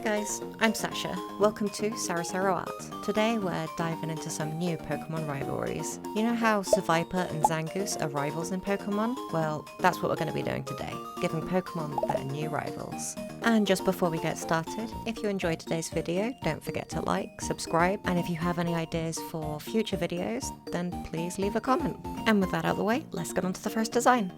guys, I'm Sasha. Welcome to Sarasaro Art. Today we're diving into some new Pokemon rivalries. You know how Seviper and Zangoose are rivals in Pokemon? Well, that's what we're going to be doing today, giving Pokemon their new rivals. And just before we get started, if you enjoyed today's video, don't forget to like, subscribe, and if you have any ideas for future videos, then please leave a comment. And with that out of the way, let's get on to the first design.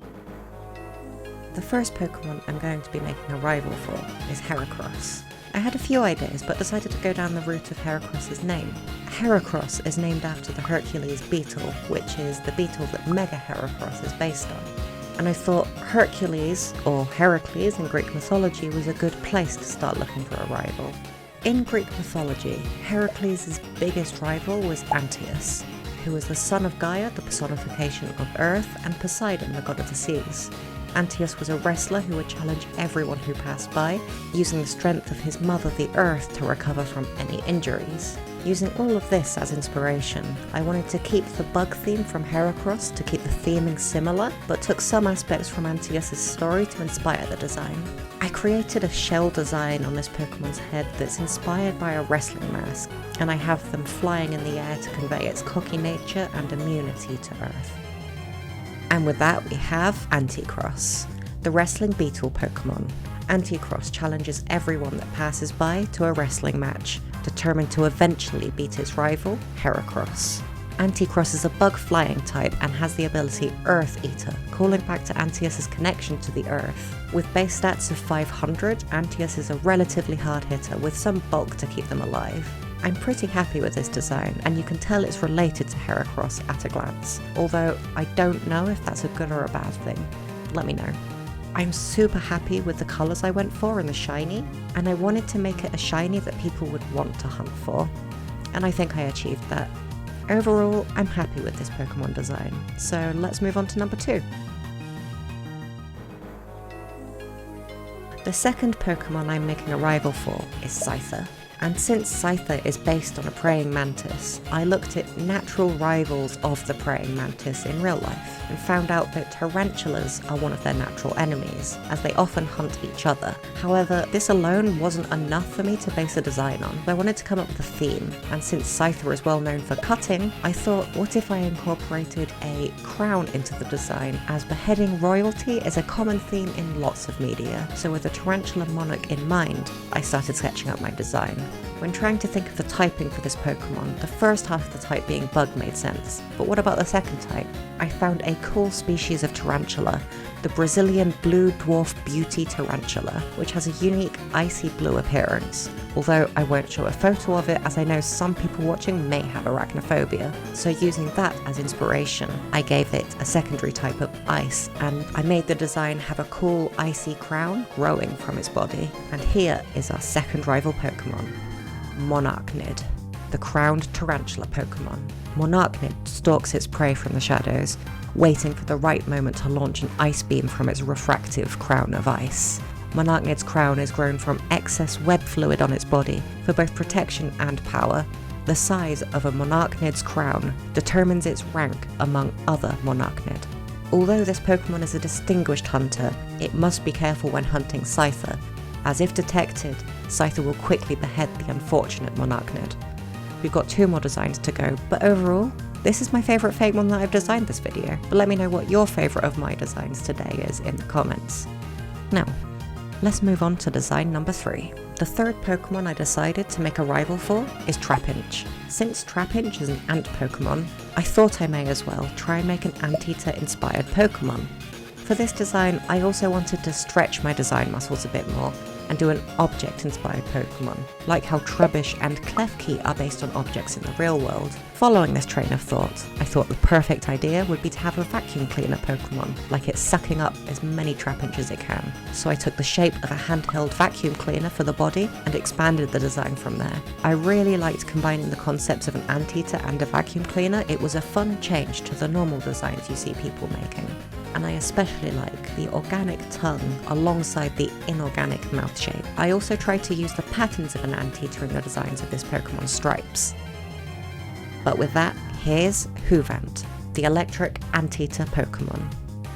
The first Pokemon I'm going to be making a rival for is Heracross. I had a few ideas, but decided to go down the route of Heracross's name. Heracross is named after the Hercules beetle, which is the beetle that Mega Heracross is based on. And I thought Hercules, or Heracles in Greek mythology, was a good place to start looking for a rival. In Greek mythology, Heracles' biggest rival was Antaeus, who was the son of Gaia, the personification of Earth, and Poseidon, the god of the seas. Antaeus was a wrestler who would challenge everyone who passed by, using the strength of his mother the Earth to recover from any injuries. Using all of this as inspiration, I wanted to keep the bug theme from Heracross to keep the theming similar, but took some aspects from Antaeus' story to inspire the design. I created a shell design on this Pokemon's head that's inspired by a wrestling mask, and I have them flying in the air to convey its cocky nature and immunity to Earth. And with that we have Antaeus, the wrestling beetle Pokemon. Antaeus challenges everyone that passes by to a wrestling match, determined to eventually beat its rival, Heracross. Antaeus is a bug flying type and has the ability Earth Eater, calling back to Antaeus' connection to the Earth. With base stats of 500, Antaeus is a relatively hard hitter with some bulk to keep them alive. I'm pretty happy with this design, and you can tell it's related to Heracross at a glance, although I don't know if that's a good or a bad thing. Let me know. I'm super happy with the colours I went for in the shiny, and I wanted to make it a shiny that people would want to hunt for, and I think I achieved that. Overall, I'm happy with this Pokemon design, so let's move on to number 2. The second Pokemon I'm making a rival for is Scyther. And since Scyther is based on a praying mantis, I looked at natural rivals of the praying mantis in real life, and found out that tarantulas are one of their natural enemies, as they often hunt each other. However, this alone wasn't enough for me to base a design on. I wanted to come up with a theme, and since Scyther is well known for cutting, I thought, what if I incorporated a crown into the design, as beheading royalty is a common theme in lots of media. So with a tarantula monarch in mind, I started sketching out my design. When trying to think of the typing for this Pokemon, the first half of the type being bug made sense, but what about the second type? I found a cool species of tarantula, the Brazilian blue dwarf beauty tarantula, which has a unique icy blue appearance, although I won't show a photo of it as I know some people watching may have arachnophobia. So using that as inspiration, I gave it a secondary type of ice, and I made the design have a cool icy crown growing from its body. And here is our second rival Pokemon, Monarchnid, the crowned tarantula Pokemon. Monarchnid stalks its prey from the shadows, waiting for the right moment to launch an ice beam from its refractive crown of ice. Monarchnid's crown is grown from excess web fluid on its body for both protection and power. The size of a Monarchnid's crown determines its rank among other Monarchnid. Although this Pokemon is a distinguished hunter, it must be careful when hunting Scyther, as if detected, Scyther will quickly behead the unfortunate Monarchnid. We've got 2 more designs to go, but overall, this is my favourite Fakemon that I've designed this video. But let me know what your favourite of my designs today is in the comments. Now, let's move on to design number 3. The third Pokemon I decided to make a rival for is Trapinch. Since Trapinch is an ant Pokemon, I thought I may as well try and make an anteater inspired Pokemon. For this design, I also wanted to stretch my design muscles a bit more and do an object-inspired Pokemon, like how Trubbish and Klefki are based on objects in the real world. Following this train of thought, I thought the perfect idea would be to have a vacuum cleaner Pokemon, like it's sucking up as many Trapinch as it can. So I took the shape of a handheld vacuum cleaner for the body and expanded the design from there. I really liked combining the concepts of an anteater and a vacuum cleaner. It was a fun change to the normal designs you see people making. And I especially like the organic tongue alongside the inorganic mouth shape. I also tried to use the patterns of an anteater in the designs of this Pokemon's stripes. But with that, here's Hoovant, the electric anteater Pokemon.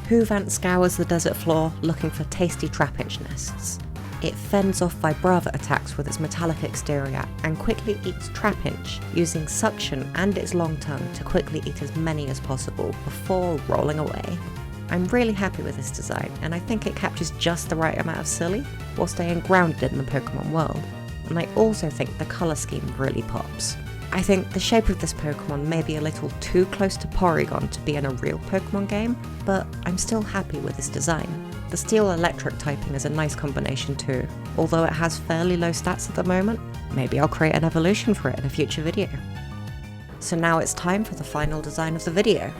Hoovant scours the desert floor looking for tasty Trapinch nests. It fends off Vibrava attacks with its metallic exterior and quickly eats Trapinch, using suction and its long tongue to quickly eat as many as possible before rolling away. I'm really happy with this design, and I think it captures just the right amount of silly while staying grounded in the Pokemon world. And I also think the colour scheme really pops. I think the shape of this Pokemon may be a little too close to Porygon to be in a real Pokemon game, but I'm still happy with this design. The Steel-Electric typing is a nice combination too, although it has fairly low stats at the moment. Maybe I'll create an evolution for it in a future video. So now it's time for the final design of the video.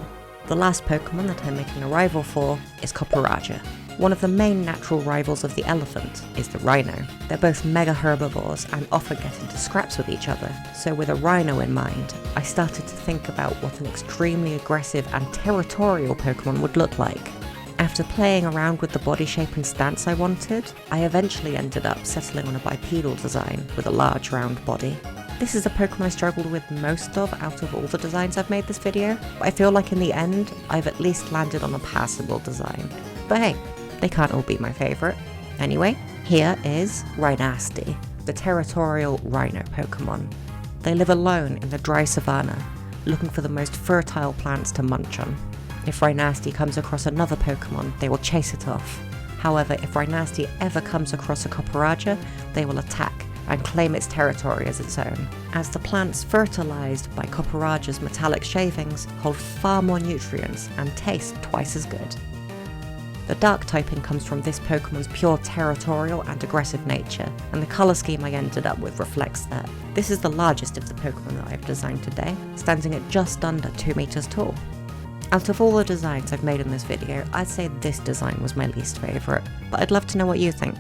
The last Pokemon that I'm making a rival for is Copperajah. One of the main natural rivals of the elephant is the rhino. They're both mega herbivores and often get into scraps with each other, so with a rhino in mind, I started to think about what an extremely aggressive and territorial Pokemon would look like. After playing around with the body shape and stance I wanted, I eventually ended up settling on a bipedal design with a large round body. This is a Pokemon I struggled with most of out of all the designs I've made this video, but I feel like in the end, I've at least landed on a passable design. But hey, they can't all be my favourite. Anyway, here is Rhinasty, the territorial rhino Pokemon. They live alone in the dry savanna, looking for the most fertile plants to munch on. If Rhinasty comes across another Pokemon, they will chase it off. However, if Rhinasty ever comes across a Copperajah, they will attack and claim its territory as its own, as the plants fertilised by Copperajah's metallic shavings hold far more nutrients and taste twice as good. The dark typing comes from this Pokemon's pure territorial and aggressive nature, and the colour scheme I ended up with reflects that. This is the largest of the Pokemon that I've designed today, standing at just under 2 meters tall. Out of all the designs I've made in this video, I'd say this design was my least favourite, but I'd love to know what you think.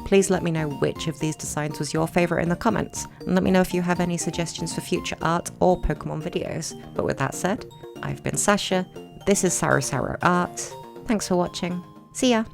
Please let me know which of these designs was your favourite in the comments, and let me know if you have any suggestions for future art or Pokemon videos. But with that said, I've been Sasha, this is Saru Art, thanks for watching, see ya!